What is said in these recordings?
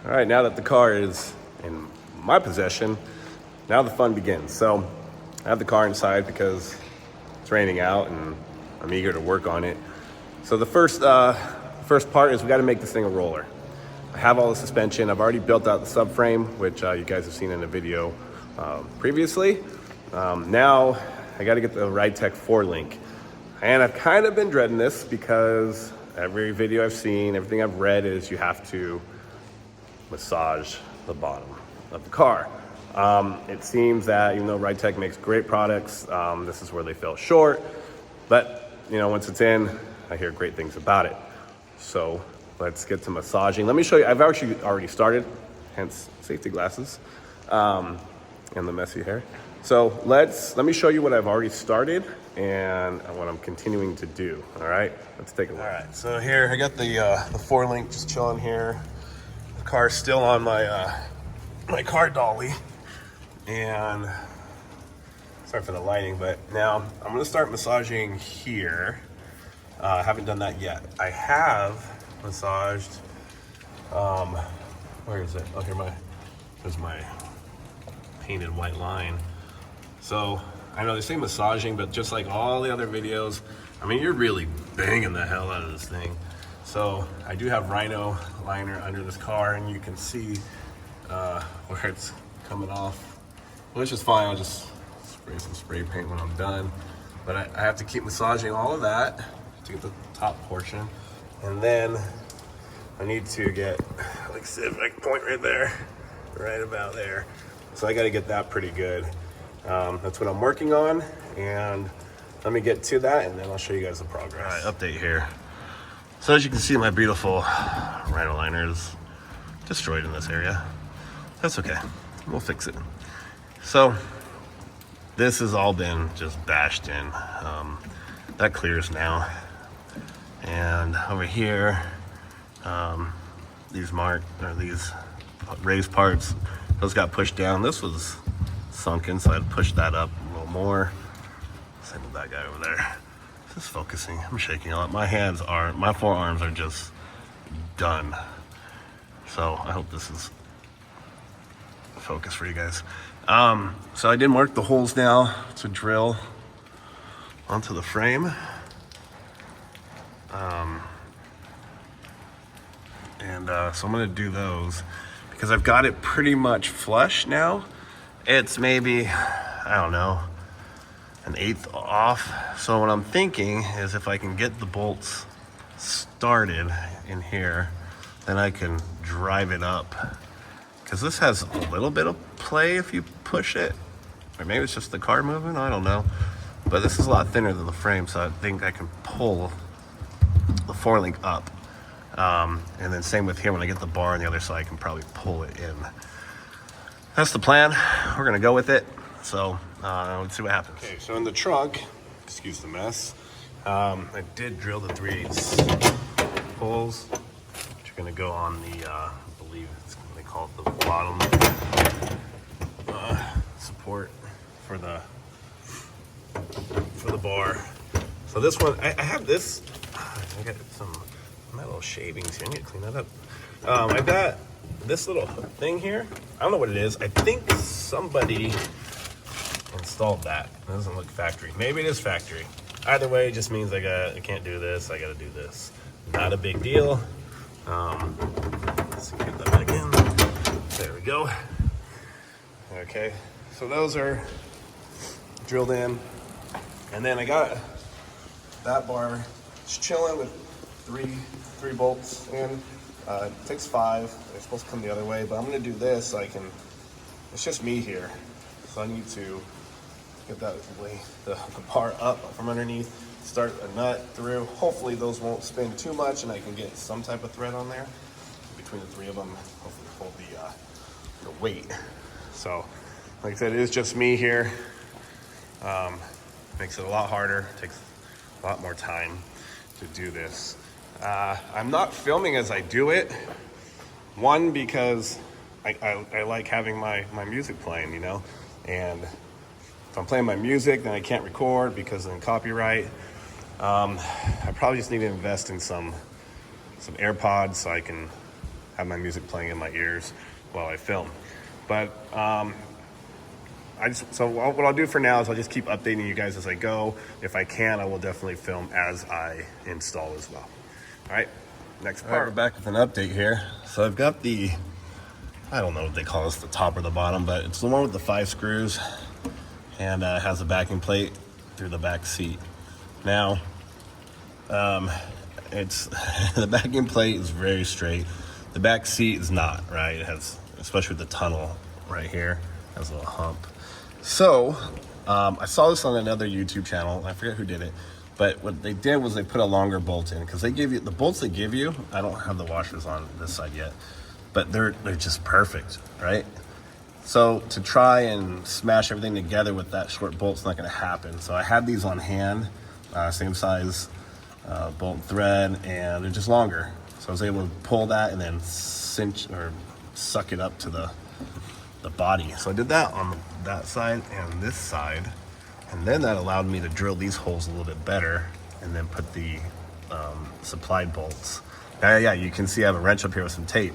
All right, now that the car is in my possession, now the fun begins. So I have the car inside because it's raining out and I'm eager to work on it. So the first part is we got to make this thing a roller. I have all the suspension. I've already built out the subframe, which you guys have seen in a video previously. Now I got to get the Ridetech 4-link. And I've kind of been dreading this because every video I've seen, everything I've read is you have to massage the bottom of the car. It seems that even though Ridetech makes great products, this is where they fell short. But you know, once it's in, I hear great things about it. So let's get to massaging. Let me show you. I've actually already started, hence safety glasses and the messy hair. So let me show you what I've already started and what I'm continuing to do. All right, let's take a look. All right, so here I got the 4-link just chilling here. The car's still on my my car dolly, and sorry for the lighting, but now I'm gonna start massaging here. I haven't done that yet. I have massaged. Where is it? Oh, here's my painted white line. So I know they say massaging, but just like all the other videos, I mean, you're really banging the hell out of this thing. So I do have Rhino liner under this car, and you can see where it's coming off, which is fine. I'll just spray some spray paint when I'm done. But I have to keep massaging all of that to get the top portion. And then I need to get, like, see if I can point right there, right about there. So I got to get that pretty good. That's what I'm working on, and let me get to that, and then I'll show you guys the progress. All right, update here. So as you can see, my beautiful Rhino liner is destroyed in this area. That's okay, we'll fix it. So this has all been just bashed in. That clears now. And over here, these raised parts, those got pushed down. This was sunken, so I had to push that up a little more. Same with that guy over there. Just focusing. I'm shaking a lot. My forearms are just done. So I hope this is focus for you guys. So I did mark the holes now to drill onto the frame. So I'm gonna do those because I've got it pretty much flush now. It's maybe, I don't know, 1/8 off. So what I'm thinking is if I can get the bolts started in here, then I can drive it up. Because this has a little bit of play if you push it. Or maybe it's just the car moving, I don't know. But this is a lot thinner than the frame, so I think I can pull the 4-link up. And then same with here, when I get the bar on the other side, I can probably pull it in. That's the plan. We're gonna go with it. So let's see what happens. Okay, so in the trunk, excuse the mess, I did drill the 3/8 holes, which are gonna go on the, I believe they call it the bottom support for the bar. So this one, I have this, I got some metal shavings here. I need to clean that up. I've got this little thing here. I don't know what it is. I think somebody installed that. It doesn't look factory. Maybe it is factory. Either way, it just means I can't do this. I got to do this. Not a big deal. Let's get that back in. There we go. Okay, so those are drilled in, and then I got that bar just chilling with three bolts in. It takes 5. They're supposed to come the other way, but I'm gonna do this so I can, it's just me here. So I need to get the bar up from underneath, start a nut through. Hopefully those won't spin too much and I can get some type of thread on there. Between the 3 of them, hopefully hold the weight. So, like I said, it is just me here. Makes it a lot harder, takes a lot more time to do this. I'm not filming as I do it. One, because I like having my music playing, you know? And if I'm playing my music, then I can't record because then copyright. I probably just need to invest in some AirPods so I can have my music playing in my ears while I film. But what I'll do for now is I'll just keep updating you guys as I go. If I can, I will definitely film as I install as well. All right, next part. All right, we're back with an update here. So I've got the, I don't know what they call this, the top or the bottom, but it's the one with the 5 screws, and it has a backing plate through the back seat. Now, it's the backing plate is very straight. The back seat is not, right? It has, especially with the tunnel right here, has a little hump. So, I saw this on another YouTube channel. I forget who did it, but what they did was they put a longer bolt in, because they give you the bolts they give you. I don't have the washers on this side yet, but they're just perfect, right? So to try and smash everything together with that short bolt's not going to happen. So I had these on hand, same size bolt and thread, and they're just longer. So I was able to pull that and then cinch or suck it up to the body. So I did that on that side and this side, and then that allowed me to drill these holes a little bit better and then put the supplied bolts. Yeah, you can see I have a wrench up here with some tape.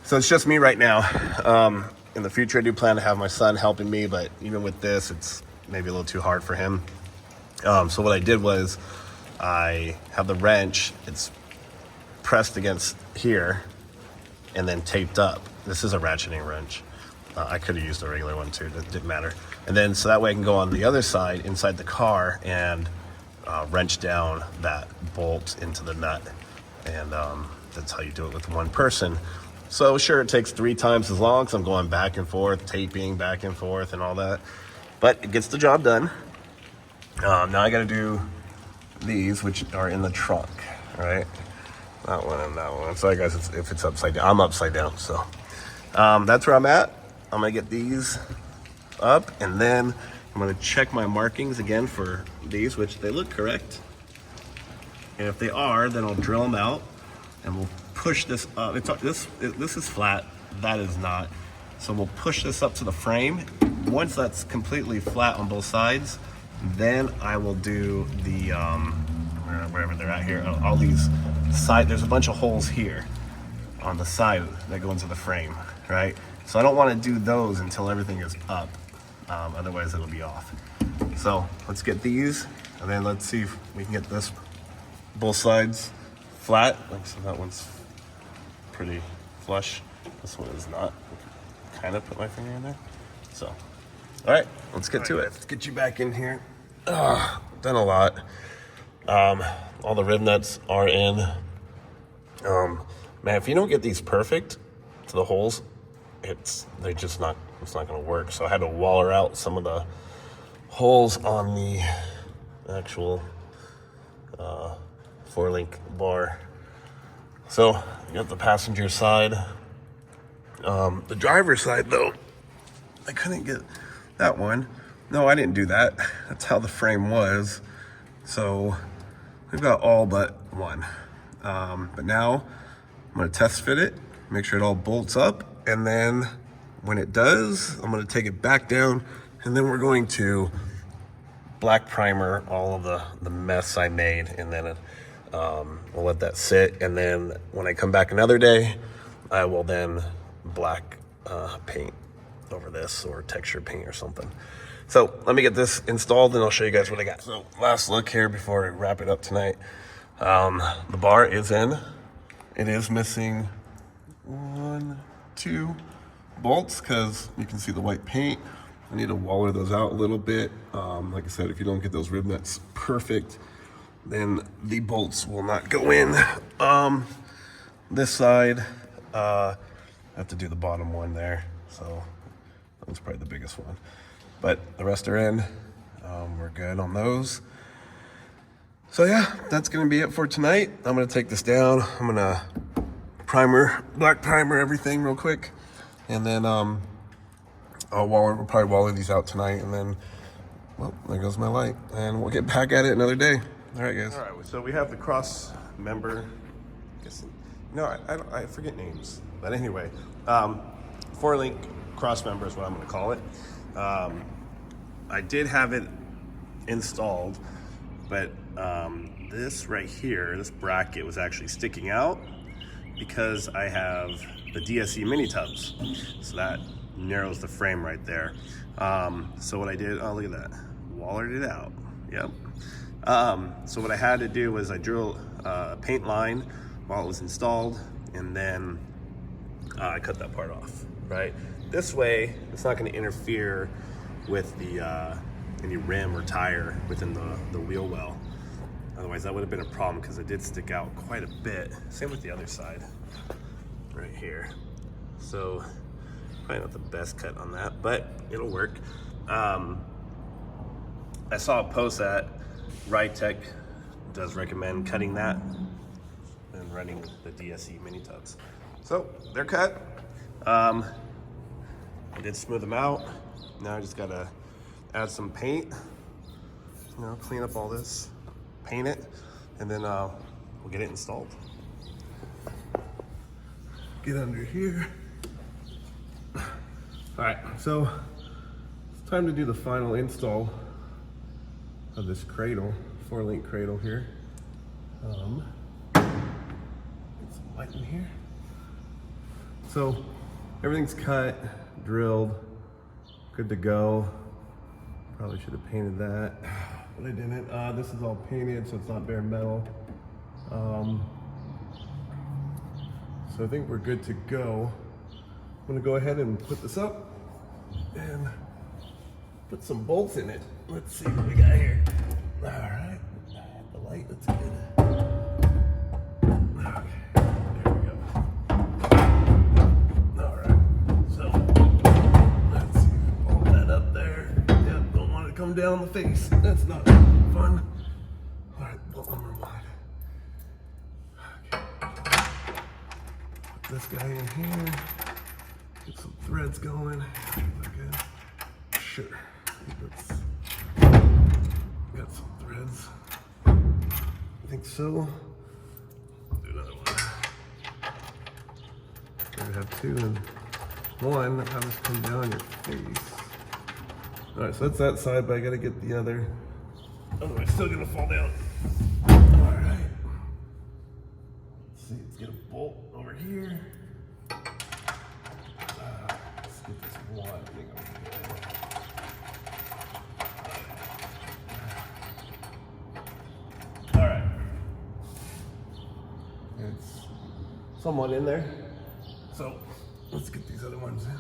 So it's just me right now. In the future, I do plan to have my son helping me, but even with this, it's maybe a little too hard for him. So what I did was I have the wrench, it's pressed against here and then taped up. This is a ratcheting wrench. I could have used a regular one too, it didn't matter. And then so that way I can go on the other side inside the car and wrench down that bolt into the nut. And that's how you do it with one person. So sure, it takes 3 times as long because I'm going back and forth, taping back and forth and all that. But it gets the job done. Now I gotta do these, which are in the trunk, right? That one and that one. Sorry guys, if it's upside down. I'm upside down, so. That's where I'm at. I'm gonna get these up, and then I'm gonna check my markings again for these, which they look correct. And if they are, then I'll drill them out, and we'll push this up. This is flat, that is not. So we'll push this up to the frame. Once that's completely flat on both sides, then I will do the, wherever they're at here, all these side, there's a bunch of holes here on the side that go into the frame, right? So I don't want to do those until everything is up, otherwise it'll be off. So let's get these, and then let's see if we can get this, both sides flat. Like, so that one's pretty flush. This one is not. Kind of put my finger in there. So, all right, let's get to it. Let's get you back in here. Done a lot. All the rib nuts are in. Man, if you don't get these perfect to the holes, it's not gonna work. So I had to waller out some of the holes on the actual 4-link bar. So you got the passenger side. The driver's side though, I couldn't get that one. No, I didn't do that. That's how the frame was. So we've got all but one. But now I'm gonna test fit it, make sure it all bolts up, and then when it does, I'm gonna take it back down, and then we're going to black primer all of the mess I made, and then we'll let that sit, and then when I come back another day, I will then black paint over this, or texture paint or something. So let me get this installed and I'll show you guys what I got. So last look here before I wrap it up tonight. The bar is in. It is missing 1, 2 bolts because you can see the white paint. I need to waller those out a little bit. Like I said, if you don't get those rib nuts perfect, then the bolts will not go in. This side, I have to do the bottom one there. So that's probably the biggest one. But the rest are in. We're good on those. So yeah, that's gonna be it for tonight. I'm gonna take this down. I'm gonna black primer everything real quick. And then we'll probably waller these out tonight, and then, well, there goes my light. And we'll get back at it another day. All right, guys. All right, so we have the cross member. I forget names. But anyway, 4-link cross member is what I'm gonna call it. I did have it installed, but this right here, this bracket was actually sticking out, because I have the DSE mini tubs. So that narrows the frame right there. So what I did, oh look at that, wallered it out, yep. So what I had to do was I drew a paint line while it was installed, and then I cut that part off, right? This way, it's not gonna interfere with the any rim or tire within the wheel well. Otherwise, that would have been a problem because it did stick out quite a bit. Same with the other side, right here. So, probably not the best cut on that, but it'll work. I saw a post that Ridetech does recommend cutting that and running the DSE mini tubs. So, they're cut. I did smooth them out. Now I just gotta add some paint, you know, clean up all this, paint it, and then we'll get it installed. Get under here. All right, so it's time to do the final install of this cradle, 4-link cradle here. Get some light in here. So everything's cut, drilled, good to go. Probably should have painted that, but I didn't. This is all painted, so it's not bare metal. So I think we're good to go. I'm gonna go ahead and put this up and put some bolts in it. Let's see what we got here. All right, the light, that's good. Okay, there we go. All right, so let's see, hold that up there. Yep, don't want it to come down the face. That's not fun. All right, bolt number 1. This guy in here, get some threads going. Okay. Sure. Got some threads. I think so. Do another one. I have 2 and 1. Have this come down your face. All right, so that's that side, but I gotta get the other. Otherwise, it's still gonna fall down. All right. Let's see, let's get a bolt over here. Let's get this one thing over here. All right. It's somewhat in there. So let's get these other ones in.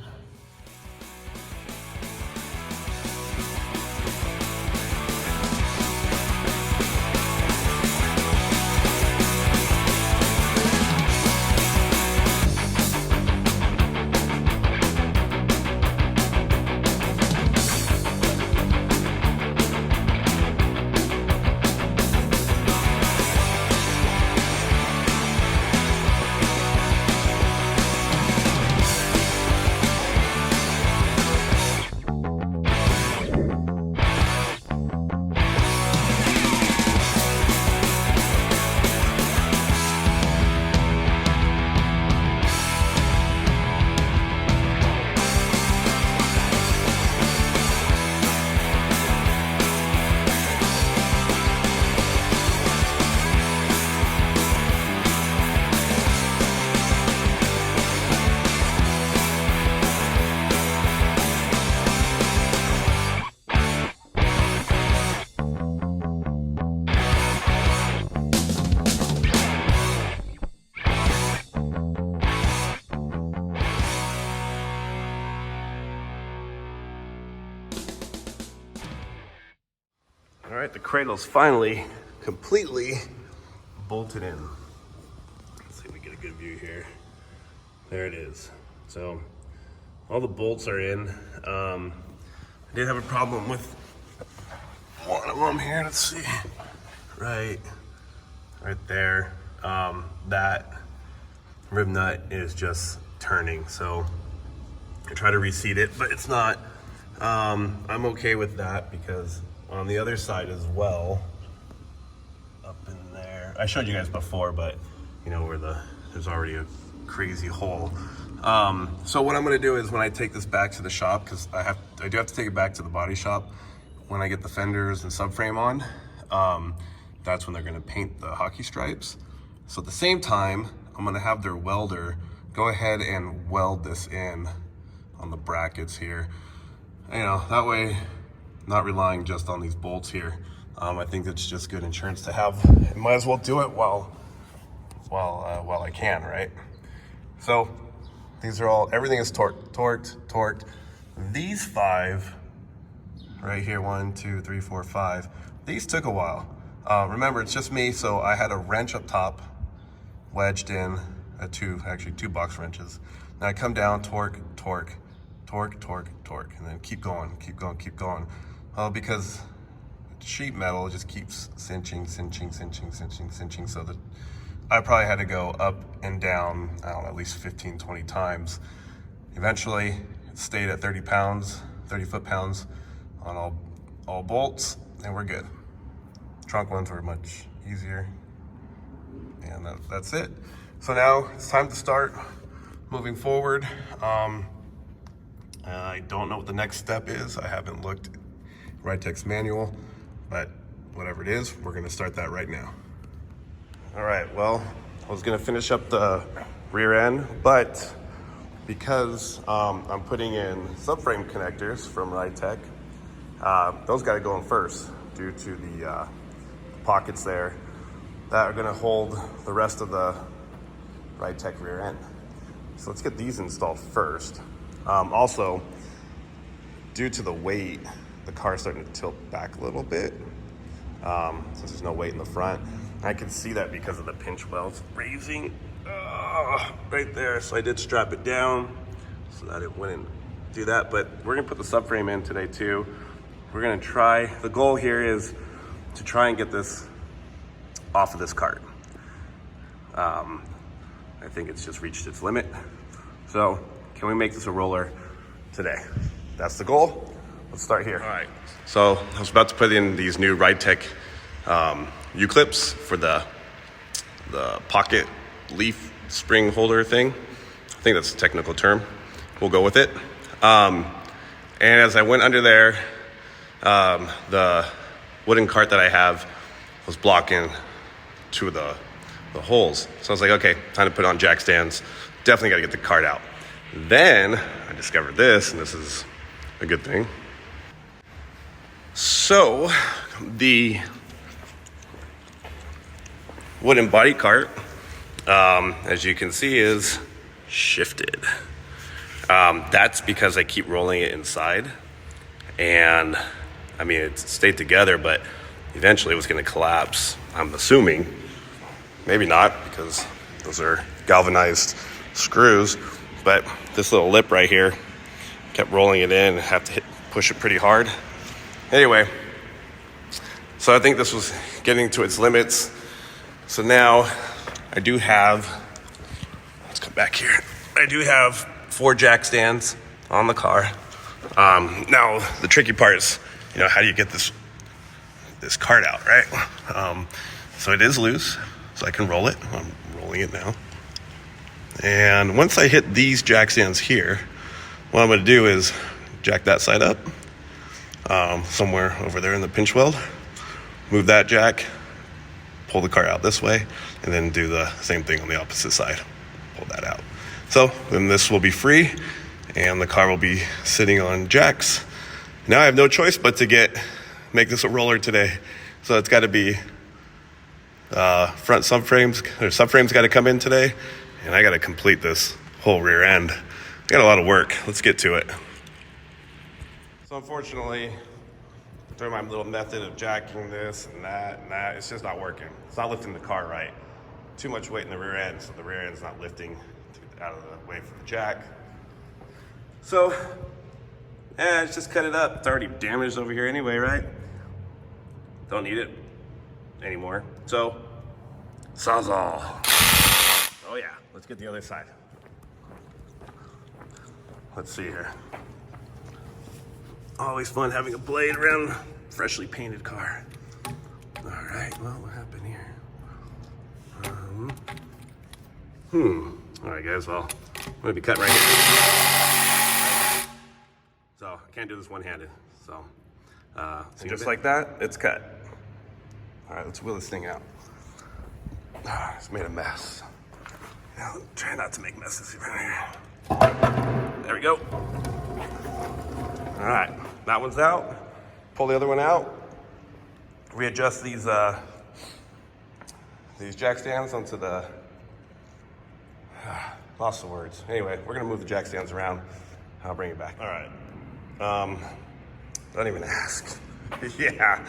All right, the cradle's finally completely bolted in. Let's see if we get a good view here. There it is. So all the bolts are in. I did have a problem with one of them here. Let's see, right there. That rib nut is just turning. So I try to reseat it, but it's not. I'm okay with that because on the other side as well, up in there, I showed you guys before, but you know where there's already a crazy hole. So what I'm gonna do is when I take this back to the shop, because I do have to take it back to the body shop when I get the fenders and subframe on, that's when they're gonna paint the hockey stripes. So at the same time, I'm gonna have their welder go ahead and weld this in on the brackets here. You know, that way, not relying just on these bolts here. I think it's just good insurance to have. I might as well do it while I can, right? So these are all, everything is torqued. These 5 right here, 1, 2, 3, 4, 5. These took a while. Remember, it's just me, so I had a wrench up top, wedged in, actually two box wrenches. Now I come down, torque, and then keep going. Because sheet metal just keeps cinching, so that I probably had to go up and down, I don't know, at least 15, 20 times. Eventually, it stayed at 30 foot-pounds on all bolts, and we're good. Trunk ones were much easier, and that's it. So now it's time to start moving forward. I don't know what the next step is. I haven't looked at Ridetech's manual, but whatever it is, we're gonna start that right now. All right, well, I was gonna finish up the rear end, but because I'm putting in subframe connectors from Ridetech, those gotta go in first due to the pockets there that are gonna hold the rest of the Ridetech rear end. So let's get these installed first. Also, due to the weight, the car's starting to tilt back a little bit since there's no weight in the front. I can see that because of the pinch welds raising right there. So I did strap it down so that it wouldn't do that. But we're gonna put the subframe in today too. We're gonna try, the goal here is to try and get this off of this cart. I think it's just reached its limit. So can we make this a roller today? That's the goal. Let's start here. All right. So I was about to put in these new Ridetech U-clips for the pocket leaf spring holder thing. I think that's a technical term. We'll go with it. And as I went under there, the wooden cart that I have was blocking 2 of the holes. So I was like, okay, time to put on jack stands. Definitely got to get the cart out. Then I discovered this, and this is a good thing. So the wooden body cart, as you can see, is shifted. That's because I keep rolling it inside, and I mean, it stayed together, but eventually it was going to collapse, I'm assuming. Maybe not, because those are galvanized screws, but this little lip right here kept rolling it in. I have to push it pretty hard. Anyway, so I think this was getting to its limits. So now I do have, let's come back here. I do have 4 jack stands on the car. Now the tricky part is, how do you get this cart out, right? So it is loose, so I can roll it. I'm rolling it now. And once I hit these jack stands here, what I'm gonna do is jack that side up, somewhere over there in the pinch weld, move that jack, pull the cart out this way, and then do the same thing on the opposite side, pull that out. So then this will be free, and the car will be sitting on jacks. Now I have no choice but to make this a roller today. So it's gotta be front subframes gotta come in today, and I gotta complete this whole rear end. I got a lot of work. Let's get to it. So unfortunately, through my little method of jacking this and that, it's just not working. It's not lifting the car right. Too much weight in the rear end, so the rear end's not lifting out of the way for the jack. So, let's just cut it up. It's already damaged over here anyway, right? Don't need it anymore. So, Sawzall. Oh yeah, let's get the other side. Let's see here. Always fun having a blade around a freshly painted car. All right, well, what happened here? All right, guys, well, I'm gonna be cutting right here. So I can't do this one-handed, so just like that, it's cut. All right, let's wheel this thing out. It's made a mess. Now, try not to make messes here. There we go. All right, that one's out. Pull the other one out. Readjust these jack stands onto the, lost the words. Anyway, we're gonna move the jack stands around. I'll bring it back. All right. Don't even ask. Yeah.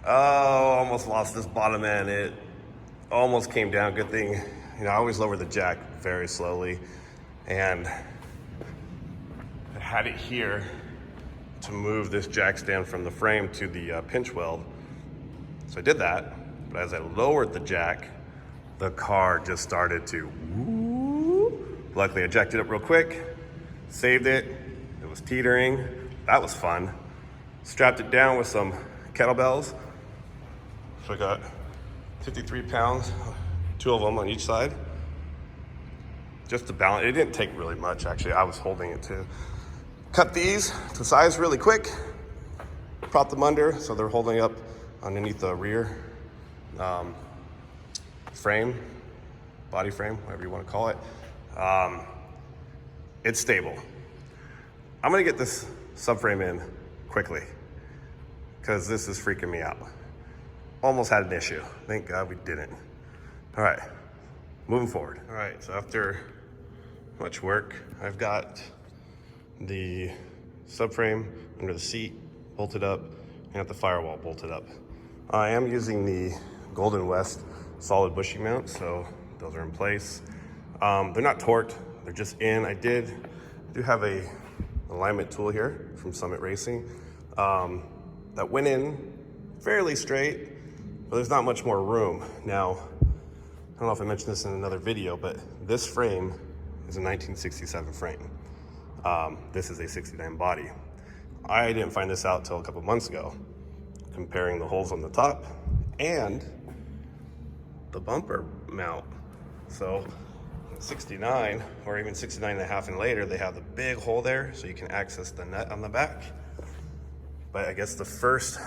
Oh, almost lost this bottom end. It almost came down. Good thing, I always lower the jack very slowly. And I had it here to move this jack stand from the frame to the pinch weld. So I did that, but as I lowered the jack, the car just started to woo. Luckily I jacked it up real quick, saved it. It was teetering. That was fun. Strapped it down with some kettlebells. So I got 53 pounds, 2 of them on each side. Just to balance, it didn't take really much actually. I was holding it too. Cut these to size really quick. Prop them under so they're holding up underneath the rear frame, body frame, whatever you want to call it. It's stable. I'm gonna get this subframe in quickly because this is freaking me out. Almost had an issue. Thank God we didn't. All right, moving forward. All right, so after much work, I've got the subframe under the seat bolted up and got the firewall bolted up. I am using the Golden West solid bushing mount, so those are in place. They're not torqued, they're just in. I do have a alignment tool here from Summit Racing that went in fairly straight, but there's not much more room. Now, I don't know if I mentioned this in another video, but this frame is a 1967 frame. This is a 69 body. I didn't find this out till a couple months ago, comparing the holes on the top and the bumper mount. So 69 or even 69 and a half and later, they have the big hole there so you can access the nut on the back. But I guess the first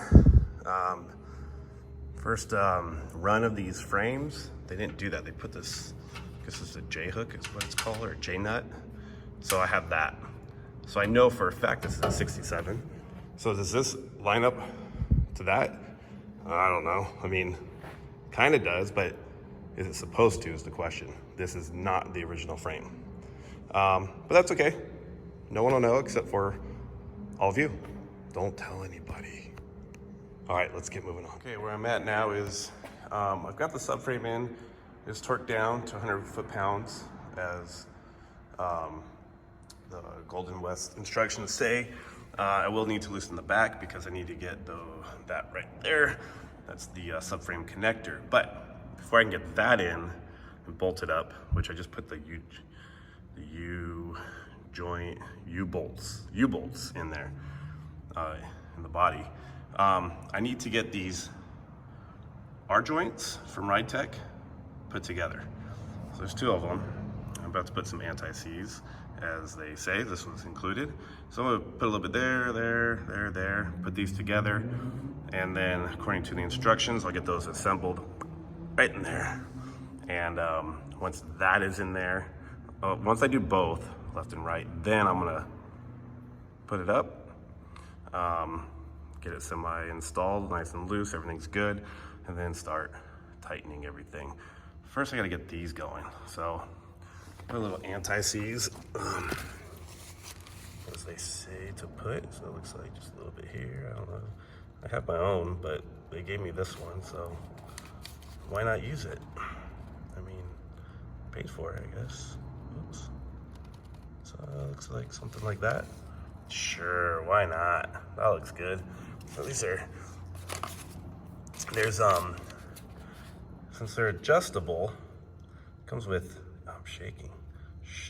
run of these frames, they didn't do that. They put this, I guess it's a J hook is what it's called, or a J nut. So I have that. So I know for a fact this is a 67. So does this line up to that? I don't know. I mean, kind of does, but is it supposed to is the question. This is not the original frame. But that's okay. No one will know except for all of you. Don't tell anybody. All right, let's get moving on. Okay, where I'm at now is I've got the subframe in. It's torqued down to 100 foot-pounds as the Golden West instructions say. I will need to loosen the back because I need to get that right there. That's the subframe connector. But before I can get that in and bolt it up, which I just put the U-bolts in there in the body. I need to get these R joints from Ridetech put together. So there's 2 of them. I'm about to put some anti-seize, as they say, this was included. So I'm gonna put a little bit there, put these together, and then according to the instructions, I'll get those assembled right in there. And once that is in there, once I do both, left and right, then I'm gonna put it up, get it semi-installed, nice and loose, everything's good, and then start tightening everything. First I gotta get these going. So put a little anti-seize, as they say to put, so it looks like just a little bit here, I don't know. I have my own, but they gave me this one, so why not use it? I mean, paid for it, I guess. Oops. So it looks like something like that. Sure, why not? That looks good. So there's, since they're adjustable, comes with, I'm shaking.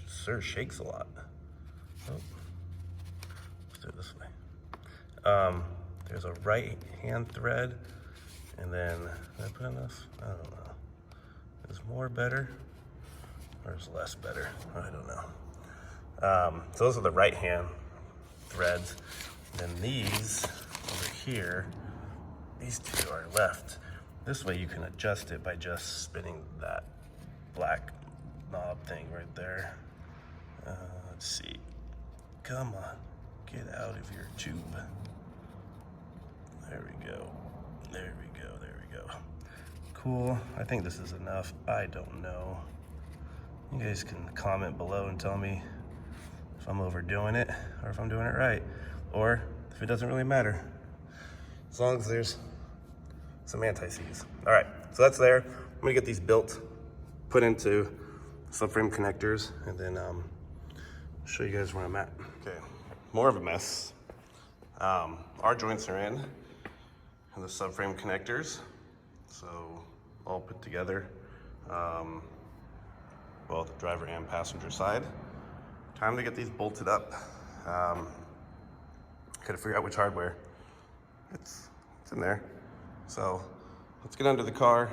Sir shakes a lot. Oh, let's do it this way. There's a right hand thread, and then, did I put enough? I don't know. Is more better, or is less better? I don't know. So those are the right hand threads. Then these over here, these 2 are left. This way you can adjust it by just spinning that black knob thing right there. Let's see. Come on, get out of your tube. There we go. There we go. There we go. Cool. I think this is enough. I don't know. You guys can comment below and tell me if I'm overdoing it or if I'm doing it right, or if it doesn't really matter, as long as there's some anti-seize. All right, so that's there. I'm gonna get these built, put into subframe connectors, and then show you guys where I'm at. Okay, more of a mess. Our joints are in the subframe connectors, so all put together. Well, the driver and passenger side. Time to get these bolted up. Gotta figure out which hardware. It's in there. So let's get under the car,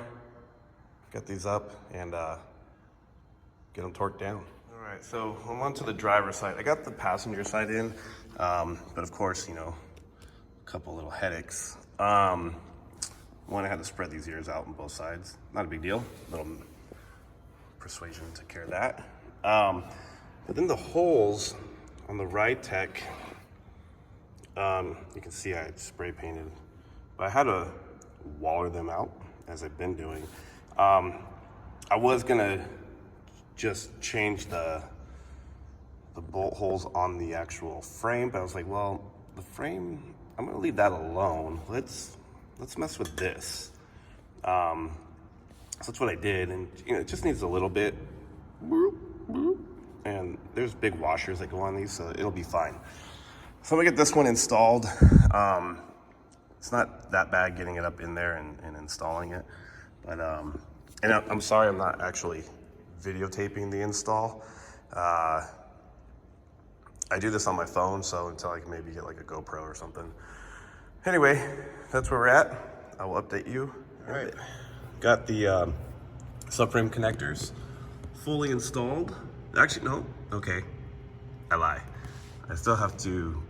get these up, and get them torqued down. All right, so I'm onto the driver's side. I got the passenger side in, but of course, you know, a couple little headaches. One, I had to spread these ears out on both sides. Not a big deal. Little persuasion took care of that. But then the holes on the Ridetech, you can see I had spray painted, but I had to waller them out as I've been doing. I was gonna just change the bolt holes on the actual frame, but I was like, well, the frame, I'm gonna leave that alone. Let's mess with this. So that's what I did, and you know, it just needs a little bit. And there's big washers that go on these, so it'll be fine. So I'm gonna get this one installed. It's not that bad getting it up in there and installing it, but and I'm sorry I'm not actually videotaping the install. I do this on my phone, so until I can maybe get like a GoPro or something. Anyway, that's where we're at. I will update you. All right, got the subframe connectors fully installed. Actually, no, okay, I lie. I still have to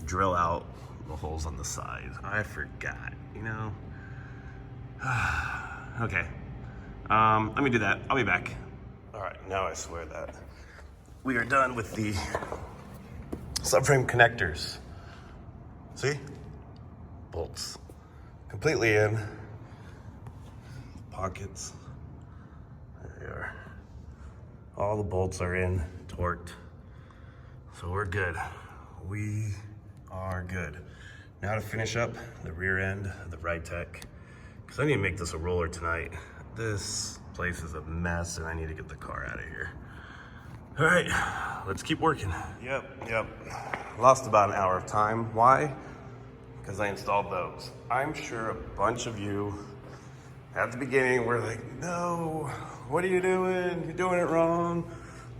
drill out the holes on the side. I forgot, you know. Okay, let me do that. I'll be back. All right, now I swear that we are done with the subframe connectors. See? Bolts completely in. Pockets. There they are. All the bolts are in, torqued. So we're good. We are good. Now to finish up the rear end of the Ridetech, because I need to make this a roller tonight. This place is a mess and I need to get the car out of here. All right, let's keep working. Yep. Lost about an hour of time. Why? Because I installed those. I'm sure a bunch of you at the beginning were like, no, what are you doing? You're doing it wrong.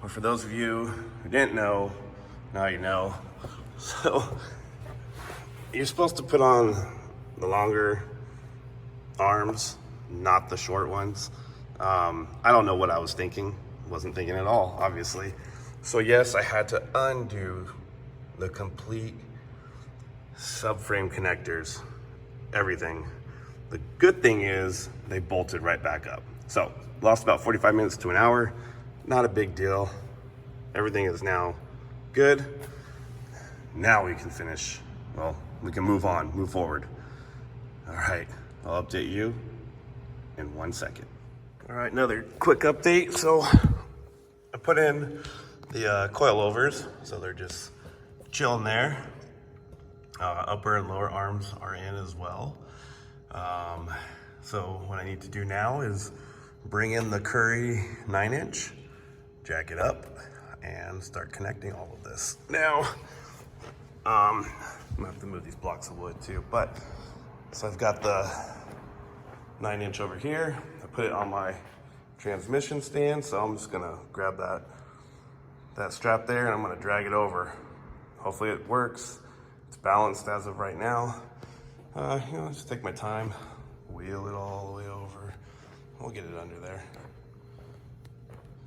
Or for those of you who didn't know, now you know. So you're supposed to put on the longer arms, not the short ones. I don't know what I was thinking. Wasn't thinking at all, obviously. So yes, I had to undo the complete subframe connectors, everything. The good thing is they bolted right back up. So lost about 45 minutes to an hour. Not a big deal. Everything is now good. Now we can finish. Well, we can move on, move forward. All right, I'll update you in 1 second. All right, another quick update. So I put in the coilovers, so they're just chilling there. Upper and lower arms are in as well. So what I need to do now is bring in the Currie 9-inch, jack it up, and start connecting all of this. Now, I'm gonna have to move these blocks of wood too, but so I've got the 9-inch over here. I put it on my transmission stand, so I'm just gonna grab that strap there and I'm gonna drag it over. Hopefully it works. It's balanced as of right now. You know, just take my time, wheel it all the way over. We'll get it under there.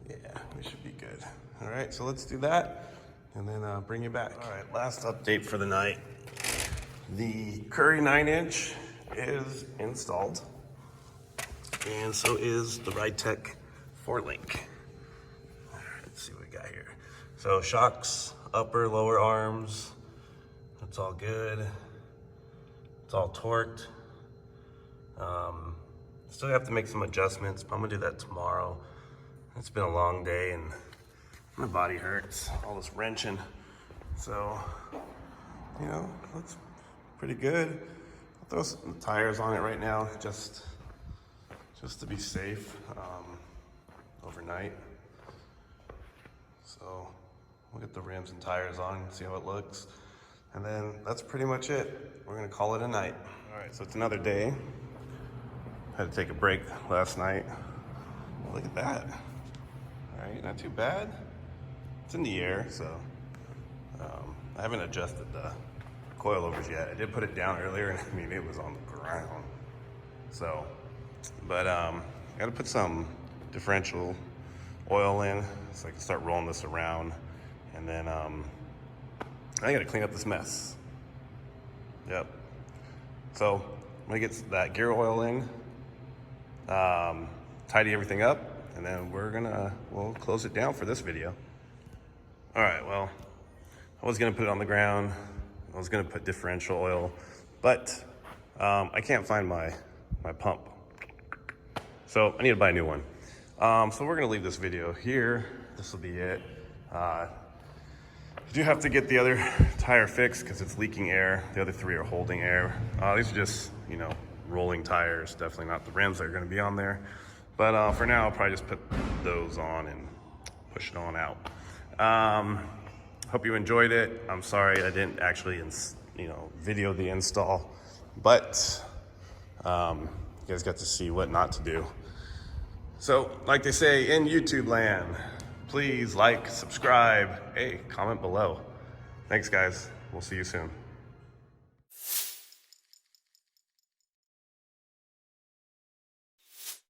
Yeah, we should be good. All right, so let's do that and then bring you back. All right, last update for the night. The Currie 9-inch is installed, and so is the Ridetech 4-link. All right, let's see what we got here. So shocks, upper, lower arms, that's all good. It's all torqued. Still have to make some adjustments, but I'm gonna do that tomorrow. It's been a long day and my body hurts, all this wrenching. So, you know, looks pretty good. I'll throw some tires on it right now, just to be safe overnight. So we'll get the rims and tires on and see how it looks. And then that's pretty much it. We're gonna call it a night. All right, so it's another day. Had to take a break last night. Look at that. All right, not too bad. It's in the air, so I haven't adjusted the coilovers yet. I did put it down earlier, and I mean, it was on the ground. So, but I gotta put some differential oil in so I can start rolling this around. And then I gotta clean up this mess. Yep. So I'm gonna get that gear oil in, tidy everything up, and then we'll close it down for this video. All right, well, I was gonna put it on the ground. I was gonna put differential oil, but I can't find my pump. So I need to buy a new one. So we're gonna leave this video here. This will be it. You do have to get the other tire fixed because it's leaking air. The other 3 are holding air. These are just, you know, rolling tires, definitely not the rims that are gonna be on there. But for now, I'll probably just put those on and push it on out. Hope you enjoyed it. I'm sorry I didn't actually, video the install, but you guys got to see what not to do. So, like they say in YouTube land, please like, subscribe, hey, comment below. Thanks, guys. We'll see you soon.